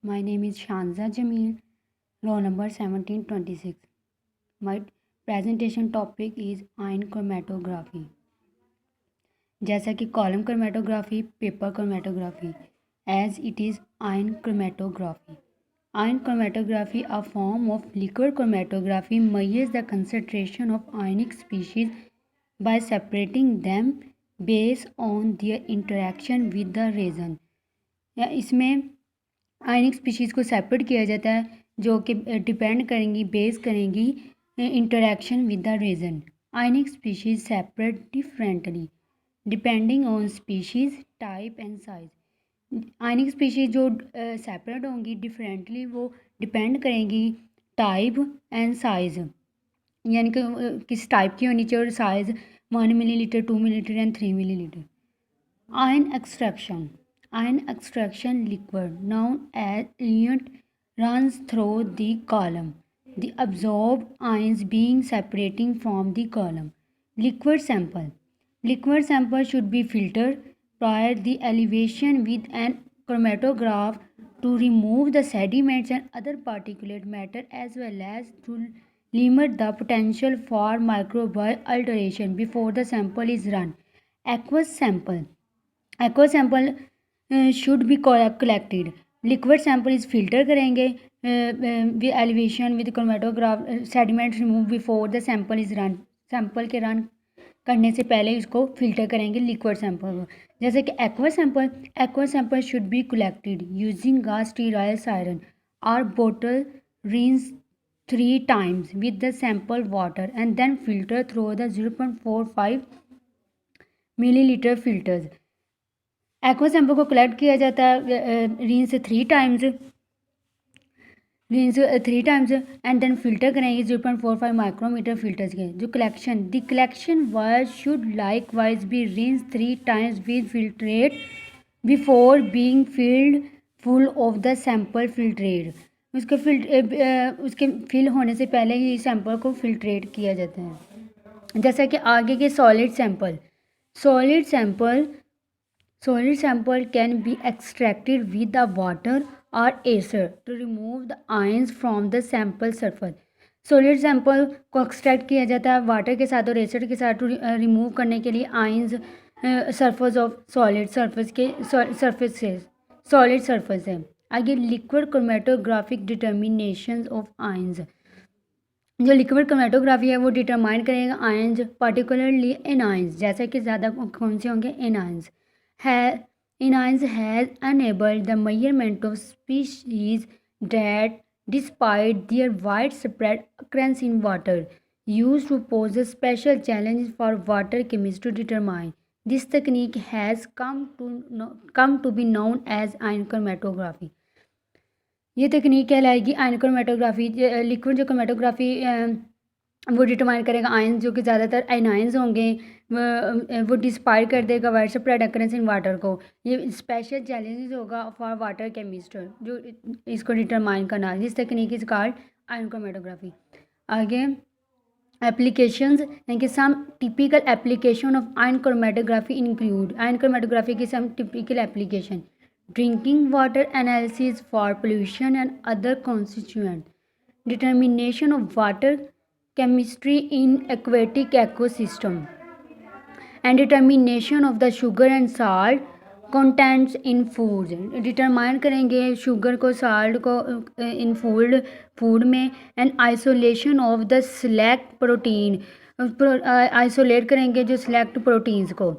My name is Shanza Jamil, roll number 1726. My presentation topic is ion chromatography. जैसा कि column chromatography, paper chromatography, as it is ion chromatography. Ion chromatography, a form of liquid chromatography, measures the concentration of ionic species by separating them based on their interaction with the resin. इसमें आयनिक species को separate किया जाता है जो कि depend करेंगी base करेंगी interaction with the resin. Ionic species separate differently depending on species type and size. Ionic species जो सेपरेट होंगी डिफरेंटली वो डिपेंड करेंगी टाइप एंड साइज़, यानी कि किस टाइप की होनी चाहिए और size 1 millilitre 2 millilitre and 3 millilitre. Ion extraction. Ion extraction liquid known as eluent runs through the column. The absorbed ions being separating from the column. Liquid sample. Liquid sample should be filtered prior the elevation with an chromatograph to remove the sediments and other particulate matter as well as to limit the potential for microbial alteration before the sample is run. Aqueous sample. Aqueous sample should be collected. Liquid sample is filter करेंगे with elevation with chromatograph sediment remove before the sample is run. Sample के run करने से पहले इसको filter करेंगे liquid sample को. जैसे कि aqua sample should be collected using a sterile siren or bottle rinse 3 times with the sample water and then filter through the 0.45 milliliter filters. Aqua sample को कलेक्ट किया जाता है rinse 3 times and then filter करेंगे 0.45 micrometre filters के. जो collection wire should likewise be rinse 3 times with filtrate before being filled full of the sample filtrate. उसके fill होने से पहले ही सैंपल को फिल्ट्रेट किया जाता है. जैसा कि आगे के solid sample can be extracted with the water or acer to remove the ions from the sample surface. Solid sample को एक्सट्रैक्ट किया जाता है वाटर के साथ और एसिड के साथ रिमूव करने के लिए ions surface of solid surface है. आगे liquid chromatographic determination of ions. जो लिक्विड क्रोमेटोग्राफी है वो डिटरमाइन करेगा आयंस पर्टिकुलरली एनायंस. जैसे कि ज़्यादा कौन से होंगे anions. Anions has enabled the measurement of species that, despite their widespread occurrence in water, used to pose a special challenge for water chemists to determine. This technique has come to be known as ion chromatography. ये तकनीक कहलाएगी ion chromatography. Liquid जो chromatography वो determine करेगा ion जो कि ज़्यादातर anions होंगे वो डिस्पाइट कर देगा widespread occurrence in water को. ये स्पेशल चैलेंजेस होगा फॉर वाटर केमिस्ट जो इसको डिटरमाइन करना. This technique is called ion chromatography. आगे एप्लीकेशंस यानी कि some typical application of ion chromatography include. Ion chromatography की some typical application. Drinking water analysis for pollution and other constituent. Determination of water chemistry in aquatic ecosystem and determination of the sugar and salt contents in foods. Determine करेंगे sugar को salt को इन food में and isolation of the select protein. Isolate करेंगे जो select proteins को.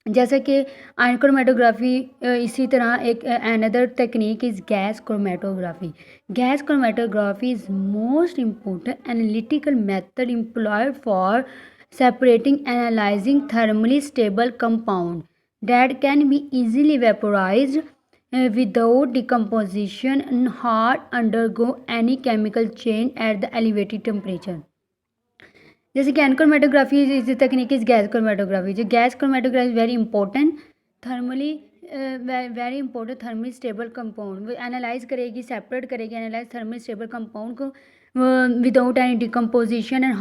जैसे कि ion chromatography इसी तरह एक another technique is gas chromatography. Gas chromatography is most important analytical method employed for separating analyzing thermally stable compound that can be easily vaporized without decomposition and hard undergo any chemical change at the elevated temperature. जैसे कि chromatography is technique is gas chromatography. जो gas chromatography very important thermally stable compound वो analyse करेगी separate करेगी analyse thermally stable compound को without any decomposition and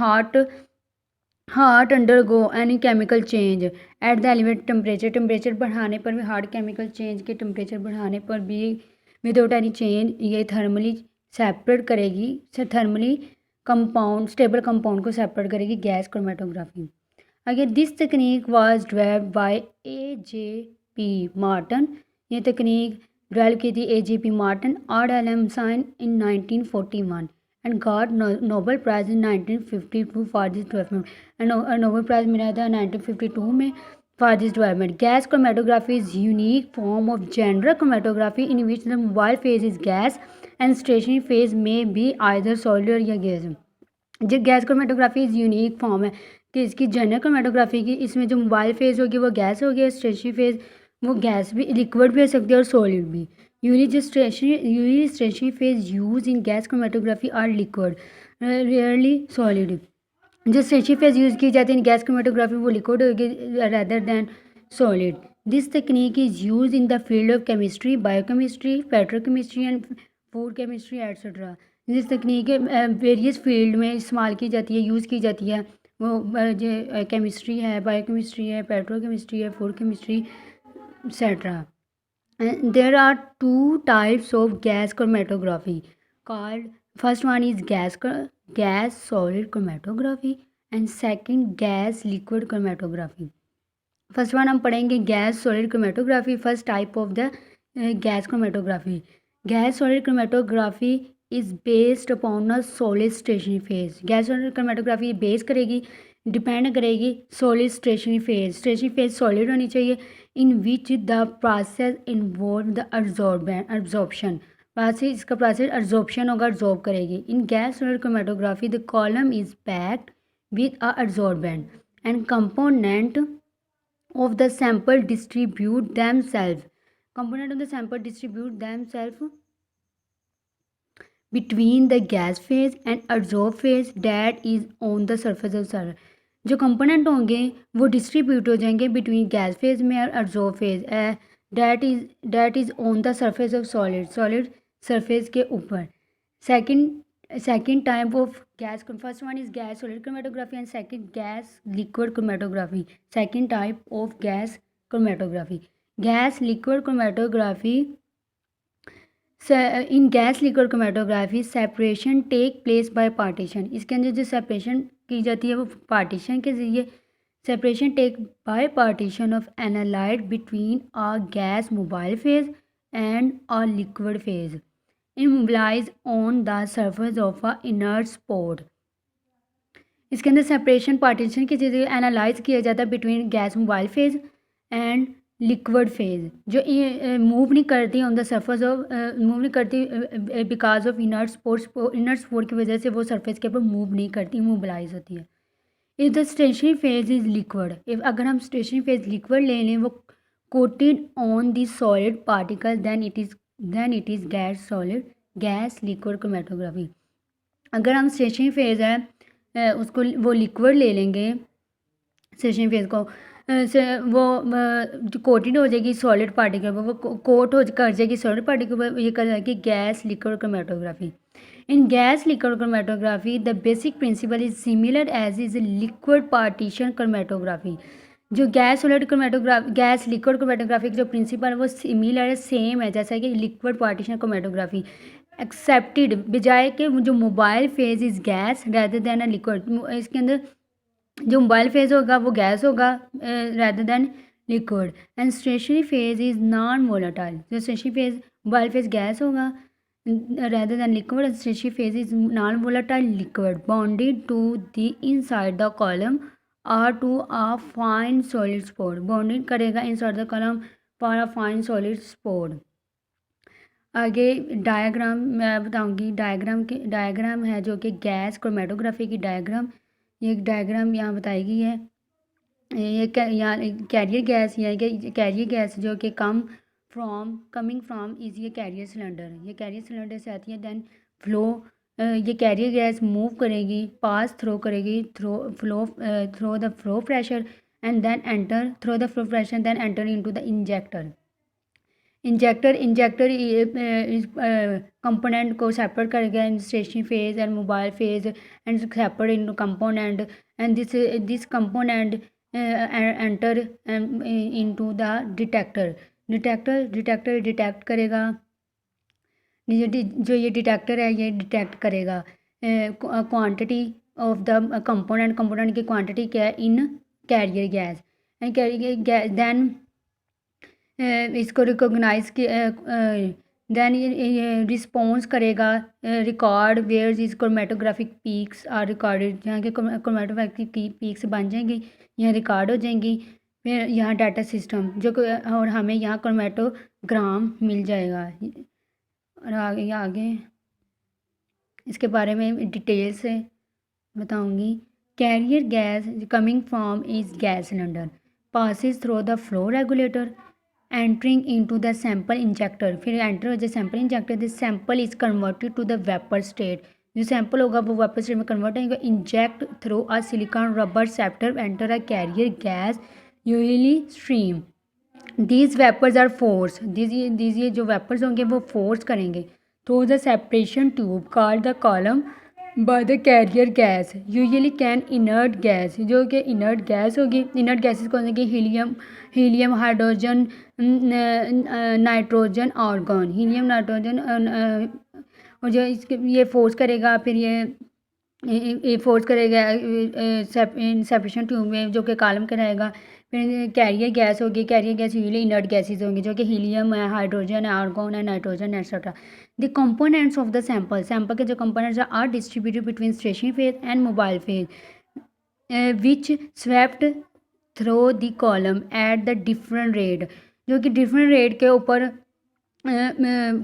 hard undergo any chemical change at the elevated temperature. Temperature बढ़ाने पर भी hard chemical change के temperature बढ़ाने पर भी विदाउट एनी चेंज ये थर्मली सेपरेट करेगी, थर्मली कंपाउंड स्टेबल कंपाउंड को सेपरेट करेगी गैस क्रोमेटोग्राफी। अगेन दिस तकनीक was developed by AJP Martin. ये तकनीक डेवलप की थी AJP Martin RLM Synge in 1941 and got Nobel prize in 1952 for this development. And Nobel prize मिला था 1952 में for this development. Gas chromatography is unique form of general chromatography in which the mobile phase is gas and stationary phase may be either solid या gas. जो gas chromatography is unique form है कि इसकी general chromatography की, इसमें जो mobile phase होगी वो गैस होगी, स्टेशनरी फेज वो गैस भी लिक्विड भी हो सकती है और सॉलिड भी। Usually stationary phase use in gas chromatography are liquid rarely solid. जो स्टेशनरी फेज यूज़ की जाती है इन गैस क्रोमेटोग्राफी वो लिक्विड होगी रेदर देन सॉलिड। दिस तकनीक is use in the field of chemistry, biochemistry, petrochemistry and food chemistry etcetera. जिस तकनीक various field में इस्तेमाल की जाती है, यूज़ की जाती है, वो जो केमिस्ट्री है, बायोकेमिस्ट्री है, पेट्रोकेमिस्ट्री है, food chemistry etcetera. There are two types of gas chromatography called, first one is gas solid chromatography and second gas liquid chromatography. First one हम पढ़ेंगे gas solid chromatography, first type of the gas chromatography. Gas solid chromatography is based upon a solid stationary phase. Gas solid chromatography base करेगी, depend करेगी solid stationary phase. Stationary phase solid होनी चाहिए in which the process involve the absorption. इसका process absorption होगा, absorb करेगी। In gas solid chromatography the column is packed with a absorbent and component of the sample distribute themselves. Component of the sample distribute themselves between the gas phase and adsorb phase that is on the surface of solid. जो component होंगे वो distribute हो जाएंगे between gas phase में और adsorb phase, that is on the surface of solid surface के ऊपर। second type of gas, first one is gas solid chromatography and second gas liquid chromatography. Second type of gas chromatography, gas liquid chromatography. In gas liquid chromatography separation take place by partition. इसके अंदर जो separation की जाती है वो partition के जरिए। separation take by partition of analyte between a gas mobile phase and a liquid phase immobilized on the surface of a inert spot. इसके अंदर सेपरेशन पार्टीशन की जरिए एनालाइज किया जाता है between gas mobile phase and liquid phase, जो move नहीं करती on the surface of, move नहीं करती बिकॉज ऑफ इनर्ट स्पोर्ट की वजह से वो सरफेस के ऊपर मूव नहीं करती, इमोबिलाइज होती है। If the stationary phase is liquid, if अगर हम स्टेशनरी फेज लिक्विड ले लें वो coated on the solid particle then it is gas liquid chromatography. अगर हम स्टेशनरी फेज है उसको वो लिक्विड ले लेंगे, स्टेशनरी फेज को वो जो कोटेड हो जाएगी सॉलिड पार्टिकल पर, वो कोट हो कर जाएगी सॉलिड पार्टिकल पर, ये कर जाएगी gas liquid chromatography. In gas liquid chromatography the basic principle is similar as is liquid partition chromatography. जो gas solid chromatography, gas liquid chromatography का जो प्रिंसिपल है वो सिमिलर है, सेम है जैसा कि लिक्विड पार्टीशन क्रोमेटोग्राफी, एक्सेप्टेड बजाय के जो mobile phase is gas rather than a liquid. इसके अंदर जो मोबाइल फेज होगा वो गैस होगा rather than liquid. And stationary phase is non volatile. जो stationary phase mobile phase gas होगा rather than liquid, and stationary phase is non-volatile liquid bonded to the inside the column or to a fine solid spot. Bonded करेगा inside the column for a fine solid spot. आगे diagram मैं बताऊंगी, diagram है जो कि gas chromatography की diagram, ये diagram यहाँ बताई गई है। ये यहाँ कैरियर गैस, यानी कि कैरियर गैस जो कि कमिंग फ्रॉम इज ये कैरियर सिलेंडर, ये कैरियर सिलेंडर से आती है। देन फ्लो, ये कैरियर गैस मूव करेगी, पास थ्रो करेगी through the flow pressure and then enter through the flow pressure then enter into the injector component को separate करेगा in stationary phase and mobile phase and separate in component and this component enter into the detector detect करेगा जो ये detector है ये detect करेगा quantity of the component की quantity क्या है in carrier gas and carrier gas then इसको रिकॉग्नाइज देन ये रिस्पॉन्स करेगा record where is chromatographic peaks are recorded, जहाँ के क्रोमेटोग्राफिक पीक्स बन जाएंगी, यहाँ रिकॉर्ड हो जाएंगी, फिर यहाँ डाटा सिस्टम और हमें यहाँ क्रोमेटोग्राम मिल जाएगा। और आगे इसके बारे में डिटेल से बताऊंगी। Carrier gas coming from is gas cylinder passes through the flow regulator entering into the sample injector, फिर एंटर हो जाए sample injector, this sample is converted to the vapour state, जो सैम्पल होगा वो वेपर स्टेट में convert होगा, inject through a silicone rubber septum enter a carrier gas usually stream, these vapours are force, these ये जो vapours होंगे वो force करेंगे through the separation tube called the column by the carrier gas usually can inert gas, जो कि inert gas होगी। Inert gases कौन सी? Helium hydrogen nitrogen argon, helium nitrogen और जो इसके ये फोर्स करेगा, फिर ये फोर्स करेगा सेपरेशन ट्यूब में जो कि कॉलम का रहेगा। फिर कैरियर गैस होगी, carrier gas usually inert gases होंगी जो कि हीलियम है, हाइड्रोजन है, आर्गन है, nitrogen etcetera. The components of the sample के जो components are distributed between stationary phase and mobile phase which swept through the column at the different rate, जो कि डिफरेंट रेट के ऊपर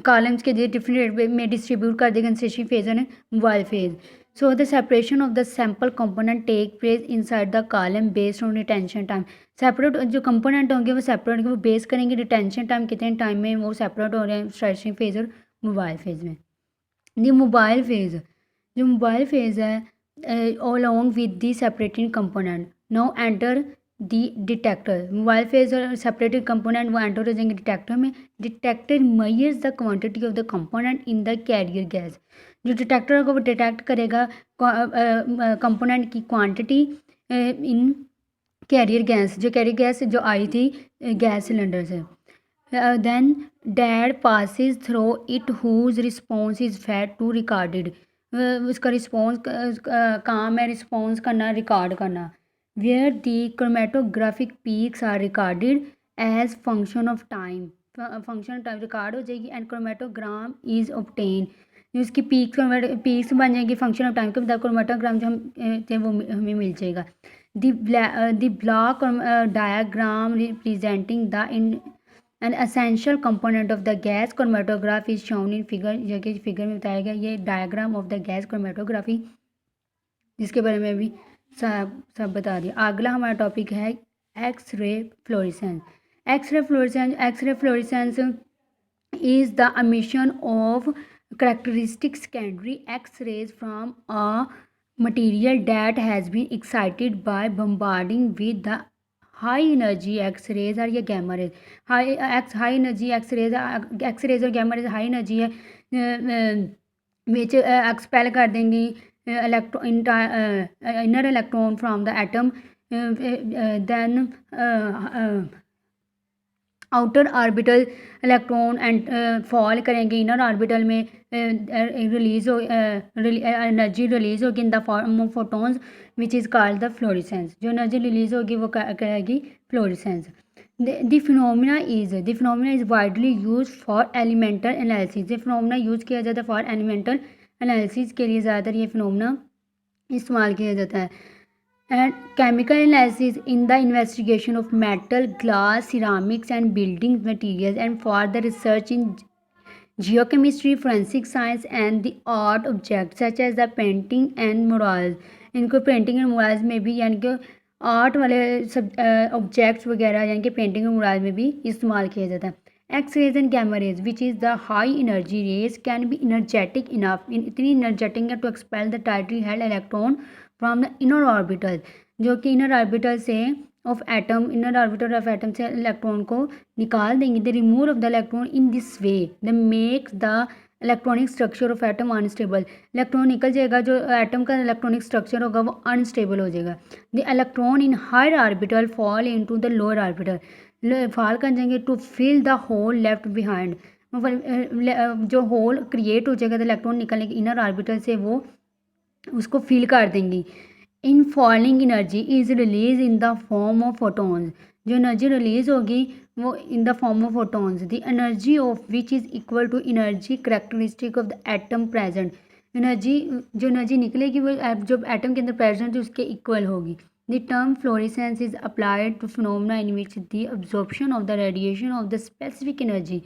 कॉलम्स के डिफरेंट रेट में distribute कर देगा stationery phase and mobile phase. So the separation of the sample component take place inside the column based on retention time. Separate जो component होंगे वो सेपरेट होंगे, वो बेस करेंगे रिटेंशन टाइम कितने टाइम में वो सेपरेट हो रहे हैं स्टेशनरी फेज और मोबाइल फेज में। दी मोबाइल फेज, जो मोबाइल फेज है along with the separating component now enter the detector, mobile phase और सेपरेटेड कंपोनेंट वो एंटर हो जाएंगे डिटेक्टर में। Detector measures the quantity of the component in the carrier gas, जो detector होगा वो डिटेक्ट करेगा कंपोनेंट की क्वांटिटी इन कैरियर गैस, जो कैरियर गैस जो आई थी गैस सिलेंडर से। Then that passes through it whose response is fed to recorded, उसका रिस्पॉन्स काम है रिस्पॉन्स करना, रिकॉर्ड करना। Where the chromatographic peaks are recorded as function of time, function time record हो जाएगी एंड क्रोमेटोग्राम इज ऑब्टेन, उसकी peaks बन जाएंगी फंक्शन ऑफ टाइम के बाद क्रोमेटोग्राम जो हम थे वो हमें मिल जाएगा। The block diagram representing the an essential component of the gas chromatograph is shown in figure, जो कि फिगर में बताया गया ये diagram of the gas chromatography, जिसके बारे में भी सब बता दिया। अगला हमारा टॉपिक है X ray fluorescence. X ray fluorescence is the emission of characteristic secondary X-rays from a material that has been excited by bombarding with the high energy X-rays or या gamma rays। high energy X-rays और gamma rays high energy है which expel कर देंगी inner electron from the atom, then outer orbital electron and fall करेंगे inner orbital में, release हो energy release होगी इन the form of photons which is called the fluorescence, जो energy release होगी वो कहेगी fluorescence. The phenomena is widely use for elemental analysis, ये phenomena use किया जाता है फॉर एलिमेंटल एनालिसिस के लिए, ज़्यादातर ये फिनोमिना इस्तेमाल किया जाता है। and chemical analysis in the investigation of metal, glass, ceramics and building materials, and for the research in geochemistry, forensic science and the art objects such as the painting and murals। इनको painting and murals में भी यानी कि art वाले सब objects वगैरह यानी कि पेंटिंग और मुराल में भी इस्तेमाल किया जाता है। X rays and gamma rays which is the high energy rays can be energetic enough, इतनी इनर्जेटिक है to expel the tightly held electron from the inner orbital, जो कि इनर ऑर्बिटल से of atom, inner orbital of atom से electron को निकाल देंगे। The remove of the electron in this way the makes the electronic structure of atom unstable, electron निकल जाएगा, जो एटम का इलेक्ट्रॉनिक स्ट्रक्चर होगा वो अनस्टेबल हो जाएगा। The electron in higher orbital fall into the lower orbital, fall कर जाएंगे to fill the hole left behind जो होल क्रिएट हो जाएगा तो इलेक्ट्रॉन निकलने के इनर ऑर्बिटल से वो उसको फिल कर देंगी। In falling energy is release in the form of photons, जो एनर्जी रिलीज होगी वो in the form of photons, the energy of which is equal to energy characteristic of the atom present. Energy जो energy निकलेगी वो जो atom के अंदर present है उसके इक्वल होगी। The term fluorescence is applied to phenomena in which the absorption of the radiation of the specific energy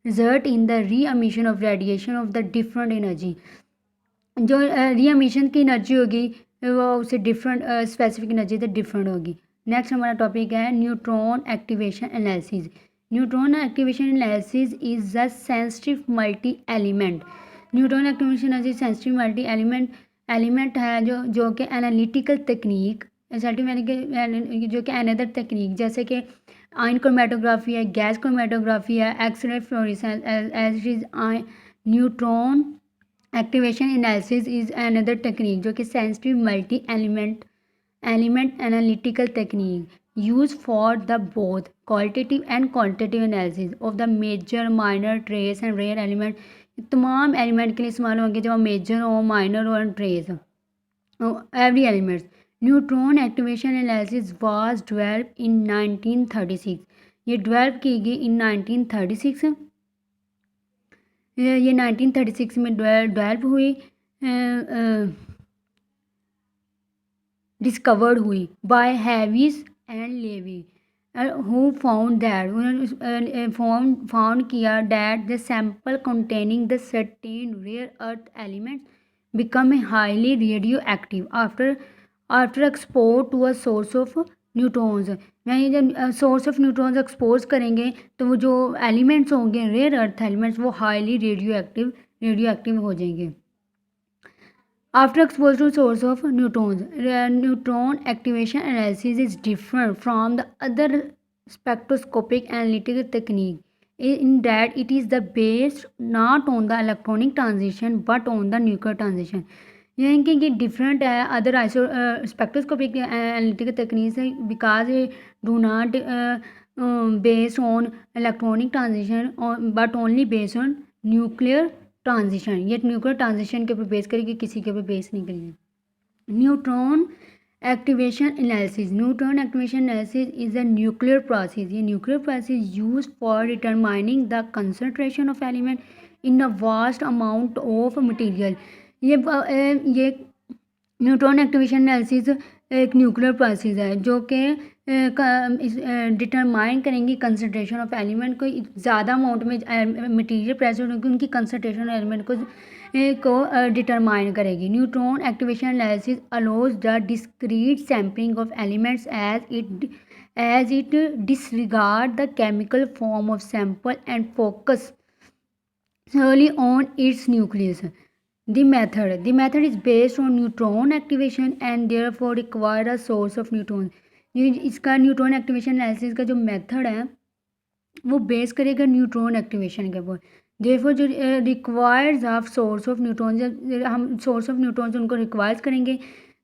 result in the re emission of radiation of the different energy. जो re emission की energy होगी वो उससे different specific energy से different होगी। Next हमारा topic है neutron activation analysis. Neutron activation analysis is a sensitive multi element. Neutron activation analysis sensitive multi element है जो कि एनालिटिकल तकनीक जो कि अनदर तकनीक जैसे कि आयन क्रोमेटोग्राफी है, गैस क्रोमेटोग्राफी है, X ray fluorescence as is neutron activation analysis is another technique जो कि sensitive multi element analytical technique use for the both qualitative and quantitative analysis of the major minor trace and rare element. तमाम element के लिए इस्तेमाल होंगे जब major हो, minor हो and trace every elements. Neutron activation analysis was develop in 1936। ये develop की गई इन 1936। ये 1936 में डेवलप हुई, डिस्कवर्ड हुई by Hevesy and Levi who found that, उन्होंने फाउंड किया that the sample containing the certain rare earth elements become highly radio active after expose to a source of neutrons. यानी जब सोर्स ऑफ न्यूट्रॉन्स एक्सपोज करेंगे तो वो जो elements होंगे rare earth elements वो हाईली रेडियो एक्टिव हो जाएंगे। After expose to source of neutrons, neutron activation analysis is different from the other spectroscopic analytical technique in that it is the based not on the electronic transition but on the nuclear transition। यानी कि ये different है other spectroscopic analytical तकनीक से because do not based on electronic transition but only based on nuclear transition. ये nuclear transition के ऊपर base करेगी, किसी के ऊपर बेस नहीं करेगी। Neutron activation analysis, neutron activation analysis is a nuclear process. ये nuclear process use for determining the concentration of element in a vast amount of material. ये न्यूट्रॉन एक्टिवेशन एनालिसिस एक न्यूक्लियर प्रोसेस है जो कि determine करेंगी concentration of element को, ज़्यादा amount में मटेरियल प्रेजेंट होगी उनकी कंसंट्रेशन एलिमेंट को डिटरमाइन करेगी। Neutron activation analysis allows the discrete sampling of elements as it disregard the chemical form of sample and focus solely on its nucleus। The method is based on neutron activation and therefore require a source of neutrons। ये इसका neutron activation analysis का जो method है वो base करेगा neutron activation के ऊपर। therefore जो requires of source of neutron, जब हम सोर्स ऑफ न्यूट्रॉन्स उनको रिक्वायर्स करेंगे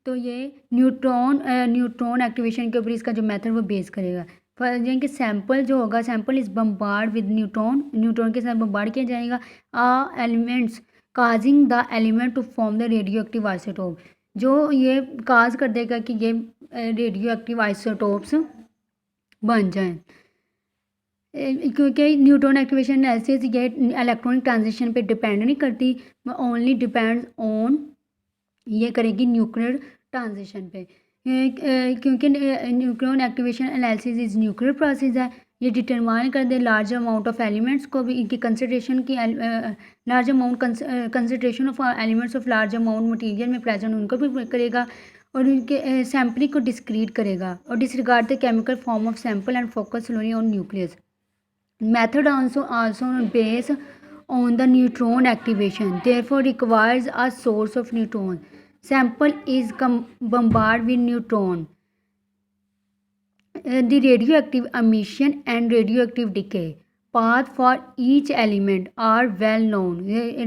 तो ये न्यूट्रॉन एक्टिवेशन के ऊपर इसका जो मेथड वो बेस करेगा। यानी कि सैंपल जो होगा, sample is bombard with neutron के साथ बम्बार्ड किया जाएगा elements causing the element to form the radio active isotope, जो ये काज कर देगा कि ये रेडियो एक्टिव आइसोटोप्स बन जाएं। क्योंकि न्यूट्रॉन एक्टिवेशन एनालिसिस ये इलेक्ट्रॉनिक ट्रांजिशन पे डिपेंड नहीं करती, ओनली डिपेंड्स ऑन ये करेगी न्यूक्लियर ट्रांजिशन पे। क्योंकि neutron activation analysis is nuclear process है, ये डिटरमाइन कर दे लार्ज अमाउंट ऑफ एलिमेंट्स को भी, इनकी कंसंट्रेशन की large amount concentration of elements of large amount material में प्रेजेंट उनको भी करेगा और उनके सैम्पलिंग को डिस्क्रीट करेगा और disregard the chemical form of sample and focus solely on nucleus. Method also based on the neutron activation therefore requires a source of neutron। sample is bombarded with neutron। the radioactive emission and radioactive decay path for each element are well known।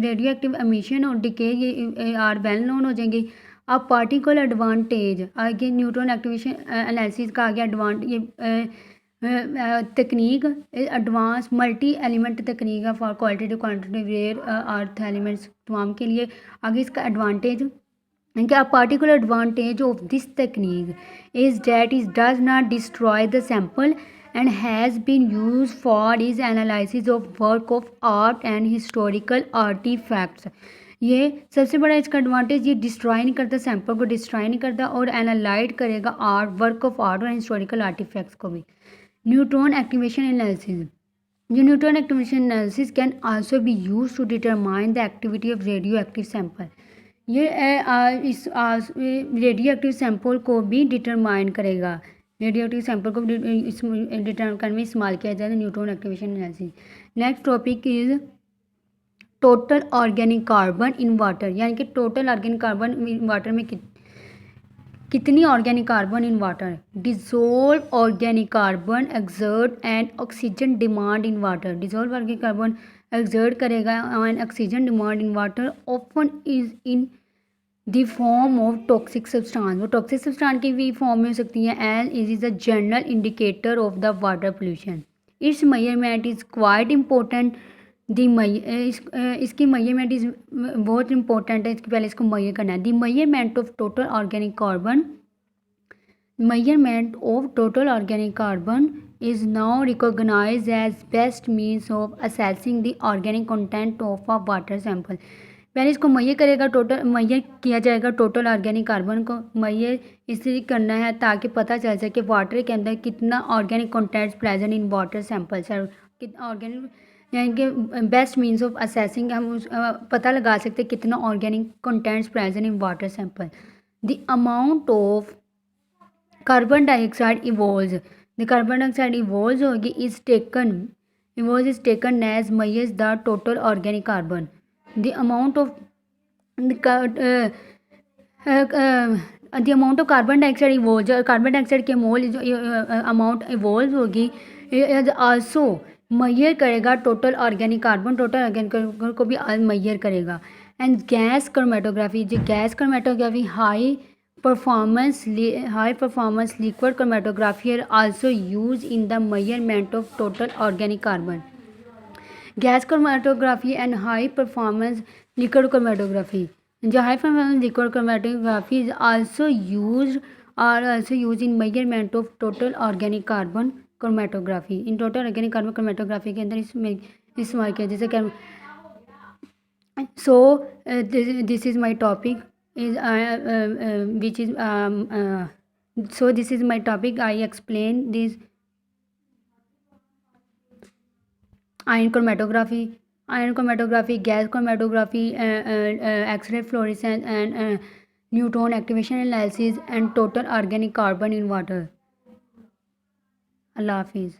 radioactive emission और decay ये are well known हो जाएंगे। अब particle advantage आगे neutron activation analysis का आगे advantage technique is advanced multi element technique है for qualitative quantitative rare earth elements तमाम के लिए। आगे इसका advantage कि a particular advantage of this technique is that it does not destroy the sample and has been used for its analysis of work of art and historical artifacts। ये सबसे बड़ा इसका एडवांटेज, ये डिस्ट्रॉय नहीं करता, sample को destroy नहीं करता और एनालाइज करेगा आर्ट, वर्क ऑफ आर्ट और हिस्टोरिकल आर्टिफैक्ट्स को भी। न्यूट्रॉन एक्टिवेशन एनालिसिस, जो neutron activation analysis can also be use to determine the activity of radio active sample. ये इस रेडियो एक्टिव सैंपल को भी डिटरमाइन करेगा, रेडियो एक्टिव सैंपल को डिटरमाइन करने में इस्तेमाल किया जाता है neutron activation analysis. Next topic is total organic carbon in water, यानी कि total organic carbon in water में कितनी organic carbon in water. Dissolve organic carbon exert and oxygen demand in water, dissolve organic carbon exert करेगा and oxygen demand in water often is in the form of toxic substance, वो toxic substance की भी form में हो सकती है। And is a general indicator of the water pollution. Its measurement is quite important, इसकी measurement is बहुत important है, इसके पहले इसको मेजर करना है। The measurement of total organic carbon, measurement of total organic carbon is now recognized as best means of assessing the organic content of a water sample। पहले इसको मैयर करेगा, टोटल मैयर किया जाएगा टोटल ऑर्गेनिक कार्बन को। मैयर इसलिए करना है ताकि पता चल सके वाटर के अंदर कितना organic contents present in water samples है, ऑर्गेनिक, यानी कि बेस्ट मीन्स ऑफ असेसिंग, हम पता लगा सकते कितना organic contents present in water sample. The amount of carbon dioxide evolve, the carbon dioxide evolve होगी is taken as measures the total organic carbon. The amount of carbon dioxide evolve, carbon dioxide के mole amount evolve होगी also measure करेगा total organic carbon, total organic carbon को भी measure करेगा। And gas chromatography, जो gas chromatography high performance liquid chromatography are also used in the measurement of total organic carbon। gas chromatography and high performance liquid chromatography, जो high performance liquid chromatography is also used in measurement of total organic carbon chromatography। in total organic carbon chromatography के अंदर इसमें इस्तेमाल किया जैसे कि so this is my topic is which is so this is my topic, I explain this ion chromatography, gas chromatography, X-ray fluorescence and neutron activation analysis and total organic carbon in water। Allah Hafiz।